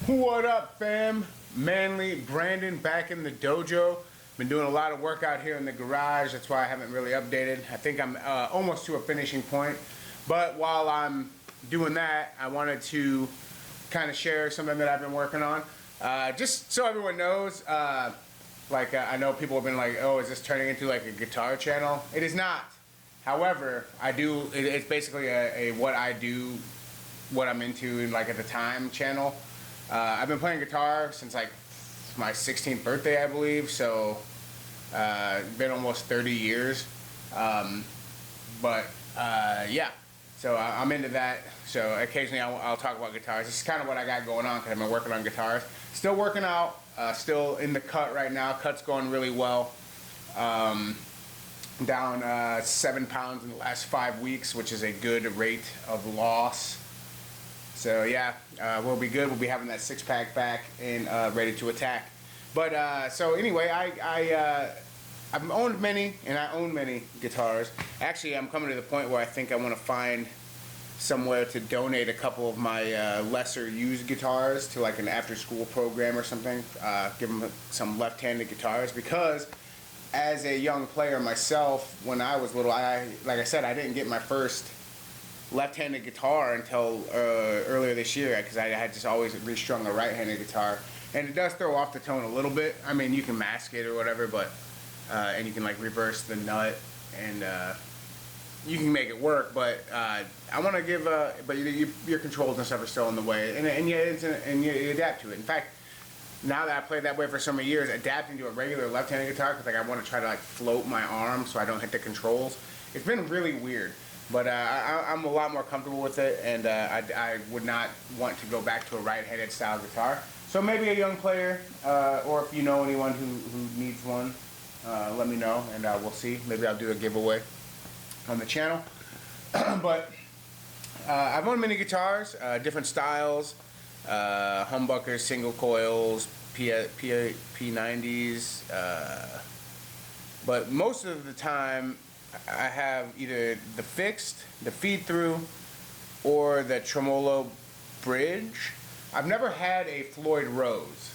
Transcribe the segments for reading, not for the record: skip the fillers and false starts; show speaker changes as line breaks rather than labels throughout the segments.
What up, fam? Manly Brandon back in the dojo. Been doing a lot of work out here in the garage. That's why I haven't really updated. I think I'm almost to a finishing point. But while I'm doing that, I wanted to kind of share something that I've been working on. Just so everyone knows, I know people have been like, oh, is this turning into like a guitar channel? It is not. However, it's basically a what I do, what I'm into, like at the time channel. I've been playing guitar since like my 16th birthday, I believe, so been almost 30 years. Yeah, so I'm into that. So occasionally I'll talk about guitars. This is kind of what I got going on because I've been working on guitars. Still working out, still in the cut right now. Cut's going really well. Down 7 pounds in the last 5 weeks, which is a good rate of loss. So yeah, we'll be good. We'll be having that six-pack back and ready to attack. But so anyway, I've owned many, and I own many guitars. Actually, I'm coming to the point where I think I want to find somewhere to donate a couple of my lesser used guitars to like an after-school program or something. Give them some left-handed guitars, because as a young player myself, when I was little, like I said, I didn't get my first left-handed guitar until earlier this year, because I had just always restrung a right-handed guitar, and it does throw off the tone a little bit. I mean, you can mask it or whatever, but and you can like reverse the nut, and you can make it work. But I want to give, but your controls and stuff are still in the way, and you adapt to it. In fact, now that I played that way for so many years, adapting to a regular left-handed guitar, because like I want to try to like float my arm so I don't hit the controls. It's been really weird. But I'm a lot more comfortable with it, and I would not want to go back to a right-handed style guitar. So maybe a young player, or if you know anyone who needs one, let me know, and we'll see. Maybe I'll do a giveaway on the channel. But I've owned many guitars, different styles, humbuckers, single coils, P90s, but most of the time I have either the fixed, the feed-through, or the tremolo bridge. I've never had a Floyd Rose.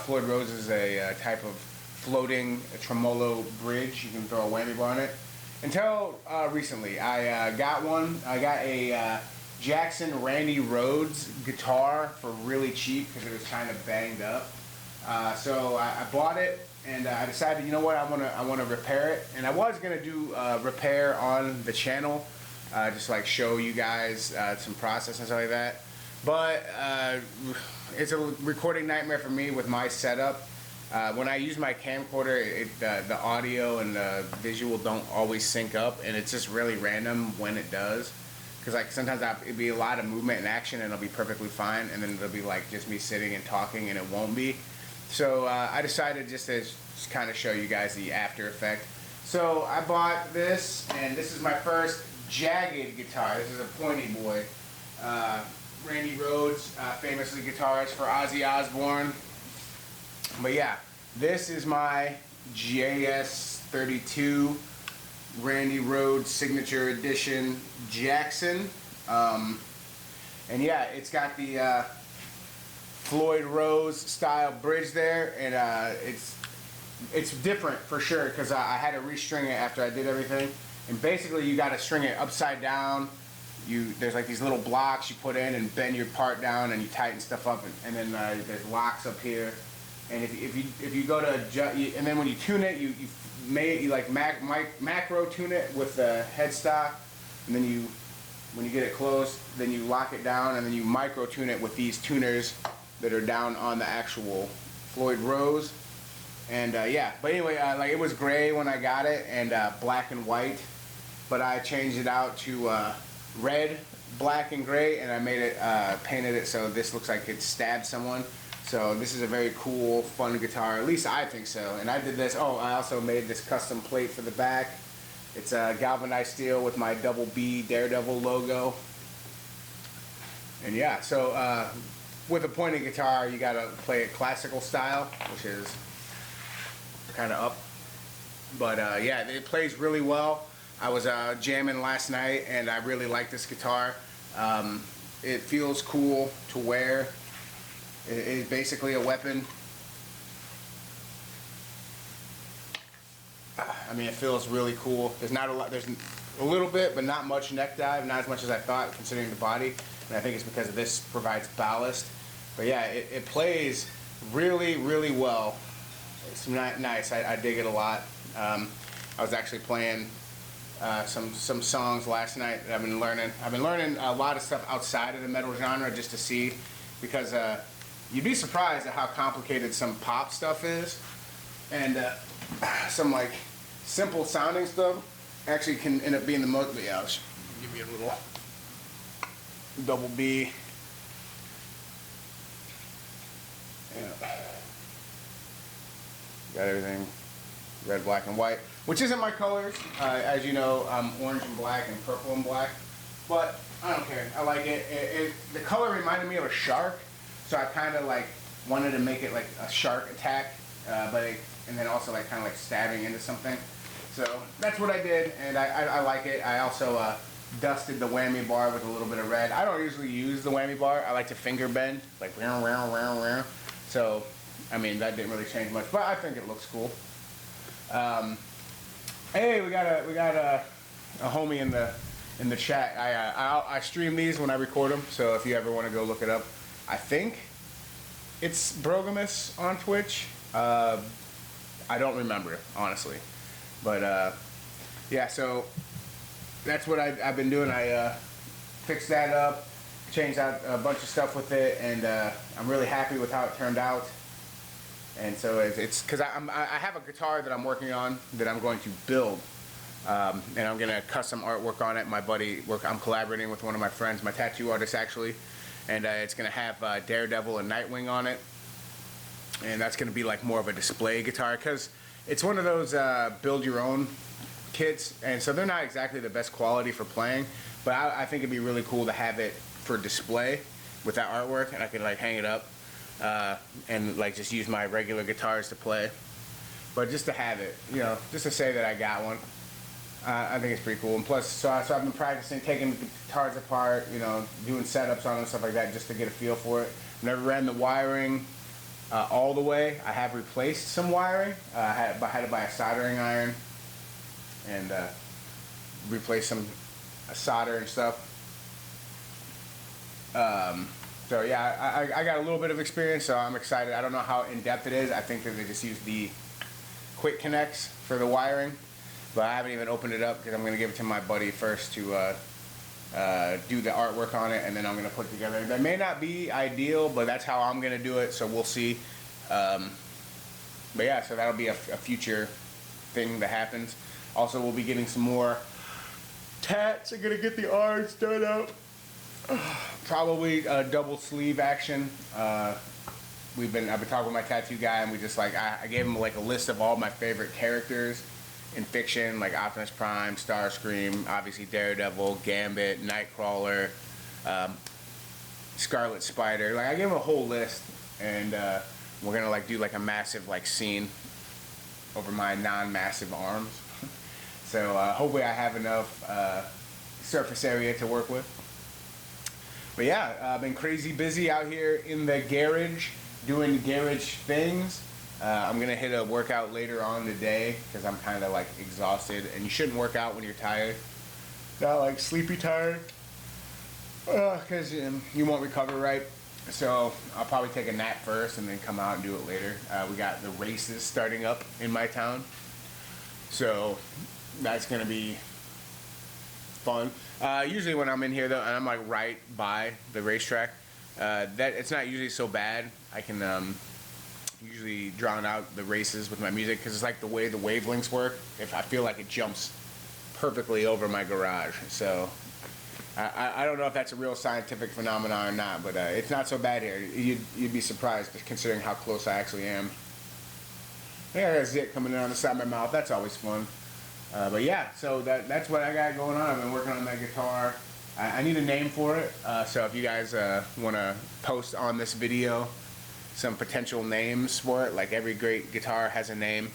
Floyd Rose is a type of floating tremolo bridge. You can throw a whammy bar on it. Until recently, I got one. I got a Jackson Randy Rhoads guitar for really cheap because it was kind of banged up. So I bought it. And I decided, you know what, I want to repair it, and I was gonna do repair on the channel, just like show you guys some process and stuff like that. But it's a recording nightmare for me with my setup. When I use my camcorder, the audio and the visual don't always sync up, and it's just really random when it does. Because like sometimes it'd be a lot of movement and action, and it'll be perfectly fine, and then it'll be like just me sitting and talking, and it won't be. So I decided just to kind of show you guys the after effect. So I bought this, and this is my first jagged guitar. This is a pointy boy. Randy Rhoads, famously guitarist for Ozzy Osbourne. But yeah, this is my JS32 Randy Rhoads Signature Edition Jackson. And yeah, it's got the Floyd Rose style bridge there, and it's different for sure, because I had to restring it after I did everything. And basically you got to string it upside down. There's like these little blocks you put in and bend your part down, and you tighten stuff up, and then there's locks up here. And if you go to and then when you tune it, you like macro tune it with the headstock, and then when you get it close, then you lock it down, and then you micro tune it with these tuners that are down on the actual Floyd Rose. And yeah, but anyway, like it was gray when I got it, and black and white, but I changed it out to red, black, and gray, and I made it, painted it so this looks like it stabbed someone. So this is a very cool, fun guitar, at least I think so. And I did this, I also made this custom plate for the back. It's galvanized steel with my double B Daredevil logo. And yeah, so with a pointed guitar, you gotta play it classical style, which is kind of up. But yeah, it plays really well. I was jamming last night, and I really like this guitar. It feels cool to wear. It is basically a weapon. I mean, it feels really cool. There's not a lot. There's a little bit, but not much neck dive. Not as much as I thought, considering the body. And I think it's because of this provides ballast. But yeah, it plays really, really well. It's nice. I dig it a lot. I was actually playing some songs last night that I've been learning. I've been learning a lot of stuff outside of the metal genre just to see, because you'd be surprised at how complicated some pop stuff is, and some like simple sounding stuff actually can end up being the most. But yeah, I'll give you a little double B. Yeah. Got everything red, black, and white, which isn't my colors. As you know, I'm orange and black and purple and black, but I don't care. I like it. The color reminded me of a shark, so I kind of like wanted to make it like a shark attack, and then also like kind of like stabbing into something. So that's what I did, and I like it. I also dusted the whammy bar with a little bit of red. I don't usually use the whammy bar. I like to finger bend, like round, round, round, round. So, I mean, that didn't really change much, but I think it looks cool. Hey, we got a homie in the chat. I stream these when I record them, so if you ever want to go look it up, I think it's Brogamus on Twitch. I don't remember, honestly, but yeah. So that's what I've been doing. I fixed that up, changed out a bunch of stuff with it, and I'm really happy with how it turned out. And so it's because I have a guitar that I'm working on that I'm going to build, and I'm going to custom artwork on it. My buddy, I'm collaborating with one of my friends, my tattoo artist actually, and it's going to have Daredevil and Nightwing on it. And that's going to be like more of a display guitar, because it's one of those build your own kits, and so they're not exactly the best quality for playing, but I think it'd be really cool to have it for display with that artwork, and I could like hang it up and like just use my regular guitars to play. But just to have it, you know, just to say that I got one, I think it's pretty cool. And plus, so I've been practicing taking the guitars apart, you know, doing setups on them, stuff like that, just to get a feel for it. Never ran the wiring all the way. I have replaced some wiring. I had to buy a soldering iron and replace some solder and stuff. So yeah, I got a little bit of experience, so I'm excited. I don't know how in-depth it is. I think that they just use the quick connects for the wiring, but I haven't even opened it up because I'm going to give it to my buddy first to do the artwork on it, and then I'm going to put it together. That may not be ideal, but that's how I'm going to do it, so we'll see. But yeah, so that'll be a future thing that happens. Also, we'll be getting some more tats. I'm going to get the R's done up. Probably a double sleeve action. I've been talking with my tattoo guy, and we just like I gave him like a list of all my favorite characters in fiction, like Optimus Prime, Starscream, obviously Daredevil, Gambit, Nightcrawler, Scarlet Spider. Like I gave him a whole list, and we're gonna like do like a massive like scene over my non-massive arms. So hopefully I have enough surface area to work with. But yeah, I've been crazy busy out here in the garage doing garage things. I'm gonna hit a workout later on today because I'm kind of like exhausted, and you shouldn't work out when you're tired. Not like sleepy tired, because you won't recover right. So I'll probably take a nap first and then come out and do it later. We got the races starting up in my town, so that's gonna be fun. Usually when I'm in here though, and I'm like right by the racetrack, that it's not usually so bad. I can usually drown out the races with my music because it's like the way the wavelengths work. If I feel like it jumps perfectly over my garage, so I don't know if that's a real scientific phenomenon or not, but it's not so bad here. You'd be surprised considering how close I actually am. I got a zit coming in on the side of my mouth. That's always fun. But yeah, so that's what I got going on. I've been working on that guitar. I need a name for it, so if you guys want to post on this video some potential names for it, like every great guitar has a name,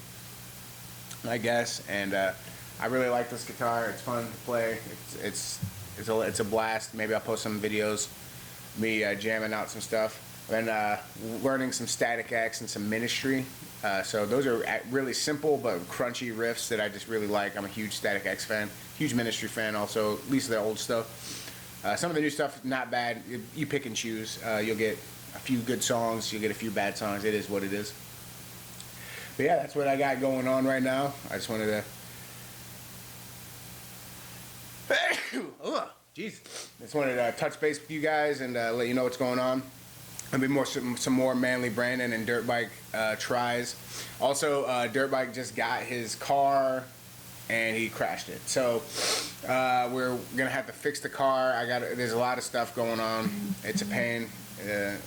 I guess. And I really like this guitar. It's fun to play. It's a blast. Maybe I'll post some videos, me jamming out some stuff. and learning some Static X and some Ministry. So those are really simple but crunchy riffs that I just really like. I'm a huge Static X fan, huge Ministry fan also, at least their old stuff. Some of the new stuff, not bad. You pick and choose. You'll get a few good songs, you'll get a few bad songs. It is what it is. But yeah, that's what I got going on right now. I just wanted to... Oh, jeez. Just wanted to touch base with you guys and let you know what's going on. There'll be some more Manly Brandon and Dirt Bike tries. Also, Dirt Bike just got his car and he crashed it. So we're gonna have to fix the car. There's a lot of stuff going on. It's a pain.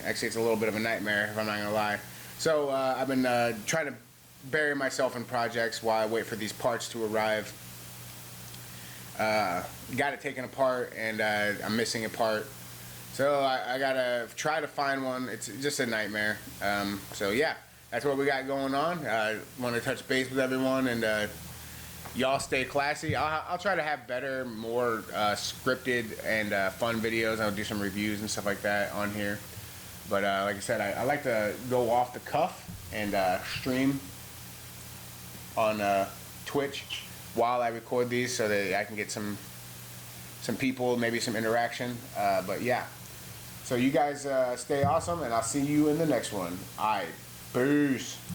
Actually, it's a little bit of a nightmare, if I'm not gonna lie. So I've been trying to bury myself in projects while I wait for these parts to arrive. Got it taken apart and I'm missing a part. So I gotta try to find one. It's just a nightmare. So yeah, that's what we got going on. I want to touch base with everyone and y'all stay classy. I'll try to have better, more scripted and fun videos. I'll do some reviews and stuff like that on here. But like I said, I like to go off the cuff and stream on Twitch while I record these so that I can get some people, maybe some interaction. But yeah, so you guys stay awesome and I'll see you in the next one. Alright, peace.